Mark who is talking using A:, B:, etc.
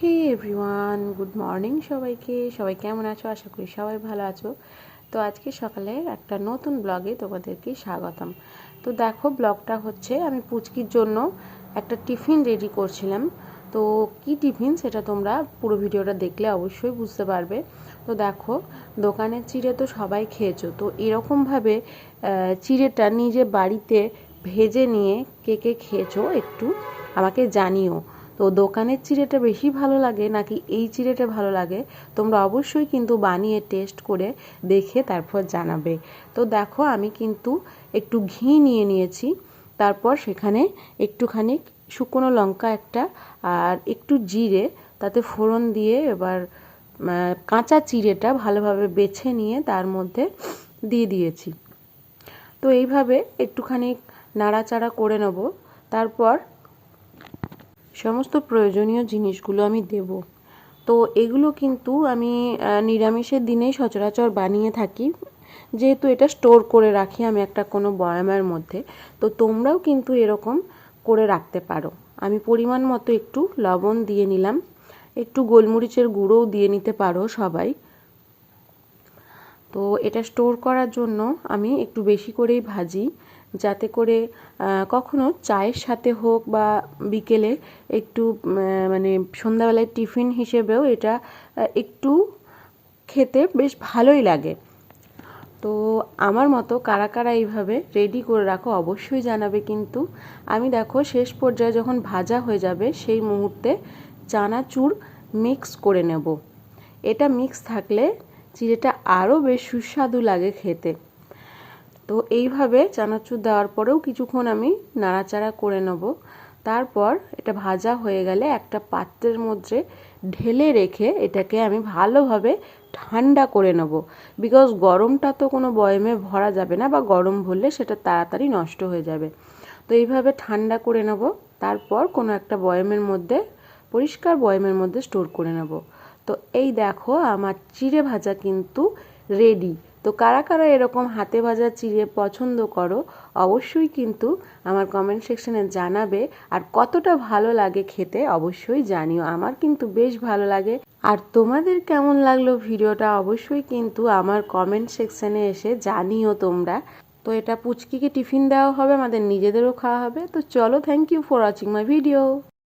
A: হে everyone, good morning সবাইকে। সবাই কেমন আছো? আশা করি সবাই ভালো আছো। তো আজকে সকালে একটা নতুন ব্লগে তোমাদেরকে স্বাগতম। তো দেখো, ব্লগটা হচ্ছে আমি পুচকির জন্য একটা টিফিন রেডি করছিলাম। তো কি টিফিন সেটা তোমরা পুরো ভিডিওটা দেখলে অবশ্যই বুঝতে পারবে। তো দেখো, দোকানের চিড়ে তো সবাই খেয়েছো, তো এরকমভাবে চিড়েটা নিজে বাড়িতে ভেজে নিয়ে কে কে খেয়েছো একটু আমাকে জানিও। তো দোকানের চিড়েটা বেশি ভালো লাগে নাকি এই চিড়েটা ভালো লাগে, তোমরা অবশ্যই কিন্তু বানিয়ে টেস্ট করে দেখে তারপর জানাবে। তো দেখো, আমি কিন্তু একটু ঘি নিয়ে নিয়েছি, তারপর সেখানে একটুখানি শুকনো লঙ্কা একটা আর একটু জিরে, তাতে ফোড়ন দিয়ে এবার কাঁচা চিড়েটা ভালোভাবে বেছে নিয়ে তার মধ্যে দিয়ে দিয়েছি। তো এইভাবে একটুখানি নাড়াচাড়া করে নেব। তারপর সমস্ত প্রয়োজনীয় জিনিসগুলো আমি দেব। তো এগুলো কিন্তু আমি নিরামিষের দিনেই সচরাচর বানিয়ে থাকি, যেহেতু এটা স্টোর করে রাখি আমি একটা কোনো বয়ামের মধ্যে। তো তোমরাও কিন্তু এরকম করে রাখতে পারো। আমি পরিমাণ মতো একটু লবণ দিয়ে নিলাম, একটু গোলমরিচের গুঁড়োও দিয়ে নিতে পারো সবাই। তো এটা স্টোর করার জন্য আমি একটু বেশি করেই ভাজি, যাতে করে কখনো চায়ের সাথে হোক বা বিকেলে একটু মানে সন্ধ্যাবেলায় টিফিন হিসেবেও এটা একটু খেতে বেশ ভালোই লাগে। তো আমার মতো কারা কারা এইভাবে রেডি করে রাখো অবশ্যই জানাবে কিন্তু। আমি দেখো শেষ পর্যায়ে যখন ভাজা হয়ে যাবে সেই মুহূর্তে চানাচুর মিক্স করে নেব। এটা মিক্স থাকলে চিড়েটা আরও বেশ সুস্বাদু লাগে খেতে। তো এইভাবে চানাচুর দেওয়ার পরেও কিছুক্ষণ আমি নাড়াচাড়া করে নেব। তারপর এটা ভাজা হয়ে গেলে একটা পাত্রের মধ্যে ঢেলে রেখে এটাকে আমি ভালোভাবে ঠান্ডা করে নেব। বিকজ গরমটা তো কোনো বয়মে ভরা যাবে না, বা গরম ভরলে সেটা তাড়াতাড়ি নষ্ট হয়ে যাবে। তো এইভাবে ঠান্ডা করে নেব, তারপর কোনো একটা বয়মের মধ্যে, পরিষ্কার বয়মের মধ্যে স্টোর করে নেব। তো এই দেখো, আমার চিড়ে ভাজা কিন্তু রেডি। তো কারা কারা এরকম হাতে ভাজা চিড়ে পছন্দ করো অবশ্যই কিন্তু আমার কমেন্ট সেকশনে জানাবে। আর কতটা ভালো লাগে খেতে অবশ্যই জানিও। আমার কিন্তু বেশ ভালো লাগে। আর তোমাদের কেমন লাগলো ভিডিওটা অবশ্যই কিন্তু আমার কমেন্ট সেকশনে এসে জানিও তোমরা। তো এটা পুচকিকে টিফিন দেওয়া হবে, আমাদের নিজেদেরও খাওয়া হবে। তো চলো, thank you for watching my video.